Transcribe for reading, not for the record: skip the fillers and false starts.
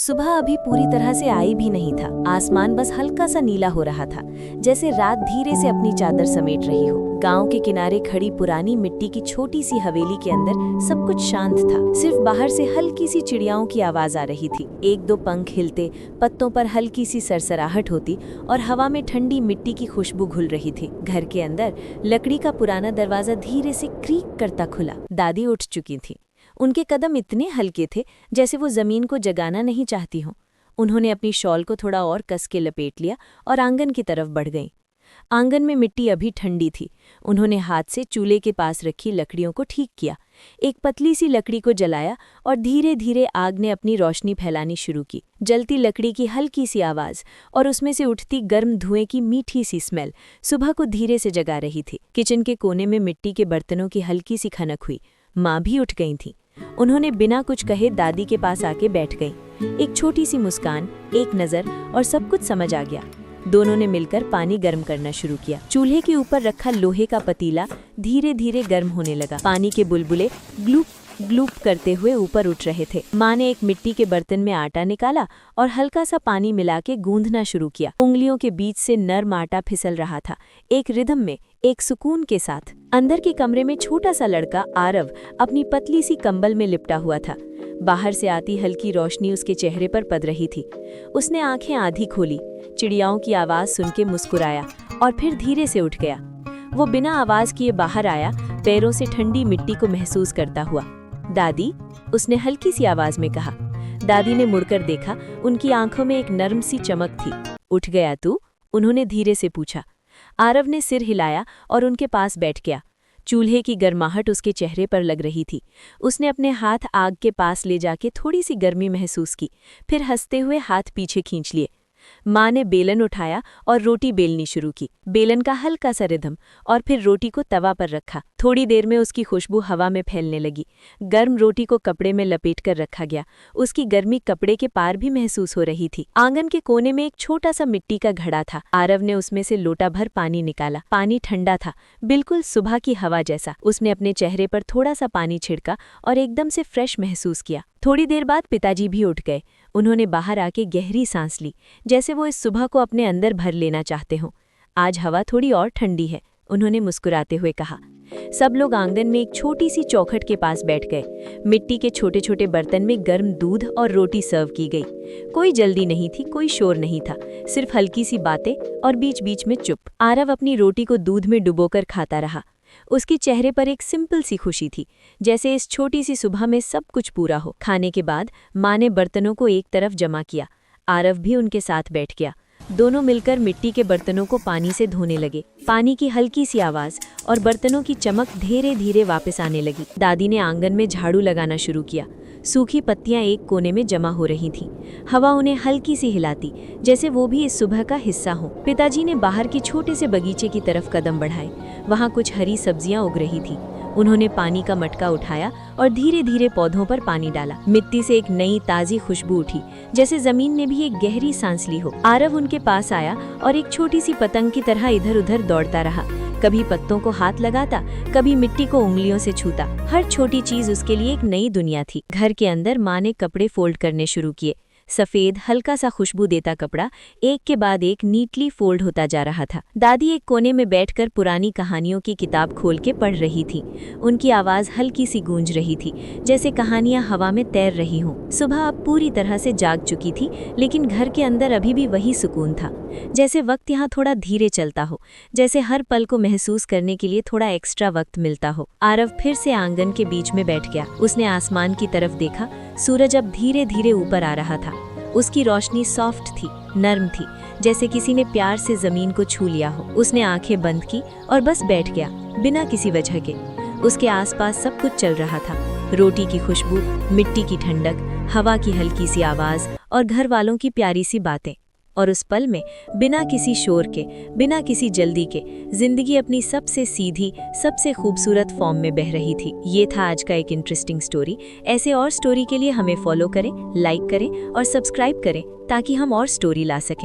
सुबह अभी पूरी तरह से आई भी नहीं था। आसमान बस हल्का सा नीला हो रहा था, जैसे रात धीरे से अपनी चादर समेट रही हो। गांव के किनारे खड़ी पुरानी मिट्टी की छोटी सी हवेली के अंदर सब कुछ शांत था। सिर्फ बाहर से हल्की सी चिड़ियाओं की आवाज आ रही थी। एक दो पंख हिलते, पत्तों पर हल्की सी सरसराहट होती और हवा में ठंडी मिट्टी की खुशबू घुल रही थी। घर के अंदर लकड़ी का पुराना दरवाजा धीरे से क्रीक करता खुला। दादी उठ चुकी थी। उनके कदम इतने हल्के थे जैसे वो जमीन को जगाना नहीं चाहती हों। उन्होंने अपनी शॉल को थोड़ा और कस के लपेट लिया और आंगन की तरफ बढ़ गईं। आंगन में मिट्टी अभी ठंडी थी। उन्होंने हाथ से चूल्हे के पास रखी लकड़ियों को ठीक किया। एक पतली सी लकड़ी को जलाया और धीरे धीरे आग ने अपनी रोशनी फैलानी शुरू की। जलती लकड़ी की हल्की सी आवाज और उसमें से उठती गर्म धुएं की मीठी सी स्मेल सुबह को धीरे से जगा रही थी। किचन के कोने में मिट्टी के बर्तनों की हल्की सी खनक हुई। माँ भी उठ गई थी। उन्होंने बिना कुछ कहे दादी के पास आके बैठ गईं। एक छोटी सी मुस्कान, एक नज़र और सब कुछ समझ आ गया। दोनों ने मिलकर पानी गर्म करना शुरू किया। चूल्हे के ऊपर रखा लोहे का पतीला धीरे धीरे गर्म होने लगा। पानी के बुलबुले ग्लूप ग्लूप करते हुए ऊपर उठ रहे थे। माँ ने एक मिट्टी के बर्तन में आटा निकाला और हल्का सा पानी मिला के गूंथना शुरू किया। उंगलियों के बीच से नर्म आटा फिसल रहा था, एक रिदम में, एक सुकून के साथ। अंदर के कमरे में छोटा सा लड़का आरव अपनी पतली सी कंबल में लिपटा हुआ था। बाहर से आती हल्की रोशनी उसके चेहरे पर पड़ रही थी। उसने आंखें आधी खोली, चिड़ियाओं की आवाज सुन के मुस्कुराया और फिर धीरे से उठ गया। वो बिना आवाज किए बाहर आया, पैरों से ठंडी मिट्टी को महसूस करता हुआ। दादी, उसने हल्की सी आवाज में कहा। दादी ने मुड़कर देखा। उनकी आंखों में एक नर्म सी चमक थी। उठ गया तू? उन्होंने धीरे से पूछा। आरव ने सिर हिलाया और उनके पास बैठ गया। चूल्हे की गर्माहट उसके चेहरे पर लग रही थी। उसने अपने हाथ आग के पास ले जाके थोड़ी सी गर्मी महसूस की, फिर हंसते हुए हाथ पीछे खींच लिए। माँ ने बेलन उठाया और रोटी बेलनी शुरू की। बेलन का हल्का सा रिदम और फिर रोटी को तवा पर रखा। थोड़ी देर में उसकी खुशबू हवा में फैलने लगी। गर्म रोटी को कपड़े में लपेटकर रखा गया। उसकी गर्मी कपड़े के पार भी महसूस हो रही थी। आंगन के कोने में एक छोटा सा मिट्टी का घड़ा था। आरव ने उसमें से लोटा भर पानी निकाला। पानी ठंडा था, बिल्कुल सुबह की हवा जैसा। उसने अपने चेहरे पर थोड़ा सा पानी छिड़का और एकदम से फ्रेश महसूस किया। थोड़ी देर बाद पिताजी भी उठ गए। उन्होंने बाहर आके गहरी सांस ली, जैसे वो इस सुबह को अपने अंदर भर लेना चाहते हों। आज हवा थोड़ी और ठंडी है, उन्होंने मुस्कुराते हुए कहा। सब लोग आंगन में एक छोटी सी चौखट के पास बैठ गए। मिट्टी के छोटे छोटे बर्तन में गर्म दूध और रोटी सर्व की गई। कोई जल्दी नहीं थी, कोई शोर नहीं था, सिर्फ हल्की सी बातें और बीच बीच में चुप। आरव अपनी रोटी को दूध में डुबोकर खाता रहा। उसके चेहरे पर एक सिंपल सी खुशी थी, जैसे इस छोटी सी सुबह में सब कुछ पूरा हो। खाने के बाद माँ ने बर्तनों को एक तरफ जमा किया। आरव भी उनके साथ बैठ गया। दोनों मिलकर मिट्टी के बर्तनों को पानी से धोने लगे। पानी की हल्की सी आवाज और बर्तनों की चमक धीरे धीरे वापस आने लगी। दादी ने आंगन में झाड़ू लगाना शुरू किया। सूखी पत्तियां एक कोने में जमा हो रही थीं। हवा उन्हें हल्की सी हिलाती, जैसे वो भी इस सुबह का हिस्सा हो। पिताजी ने बाहर के छोटे से बगीचे की तरफ कदम बढ़ाए। वहाँ कुछ हरी सब्जियां उग रही थी। उन्होंने पानी का मटका उठाया और धीरे धीरे पौधों पर पानी डाला। मिट्टी से एक नई ताज़ी खुशबू उठी, जैसे जमीन ने भी एक गहरी सांस ली हो। आरव उनके पास आया और एक छोटी सी पतंग की तरह इधर उधर दौड़ता रहा। कभी पत्तों को हाथ लगाता, कभी मिट्टी को उंगलियों से छूता। हर छोटी चीज उसके लिए एक नई दुनिया थी। घर के अंदर माँ ने कपड़े फोल्ड करने शुरू किए। सफेद हल्का सा खुशबू देता कपड़ा एक के बाद एक नीटली फोल्ड होता जा रहा था। दादी एक कोने में बैठकर पुरानी कहानियों की किताब खोल के पढ़ रही थी। उनकी आवाज हल्की सी गूंज रही थी, जैसे कहानियां हवा में तैर रही हों। सुबह अब पूरी तरह से जाग चुकी थी, लेकिन घर के अंदर अभी भी वही सुकून था। जैसे वक्त यहाँ थोड़ा धीरे चलता हो, जैसे हर पल को महसूस करने के लिए थोड़ा एक्स्ट्रा वक्त मिलता हो। आरव फिर से आंगन के बीच में बैठ गया। उसने आसमान की तरफ देखा। सूरज अब धीरे धीरे ऊपर आ रहा था। उसकी रोशनी सॉफ्ट थी, नर्म थी, जैसे किसी ने प्यार से जमीन को छू लिया हो। उसने आंखें बंद की और बस बैठ गया, बिना किसी वजह के। उसके आसपास सब कुछ चल रहा था। रोटी की खुशबू, मिट्टी की ठंडक, हवा की हल्की सी आवाज और घर वालों की प्यारी सी बातें। और उस पल में, बिना किसी शोर के, बिना किसी जल्दी के, जिंदगी अपनी सबसे सीधी, सबसे खूबसूरत फॉर्म में बह रही थी। ये था आज का एक इंटरेस्टिंग स्टोरी। ऐसे और स्टोरी के लिए हमें फॉलो करें, लाइक करें और सब्सक्राइब करें, ताकि हम और स्टोरी ला सकें।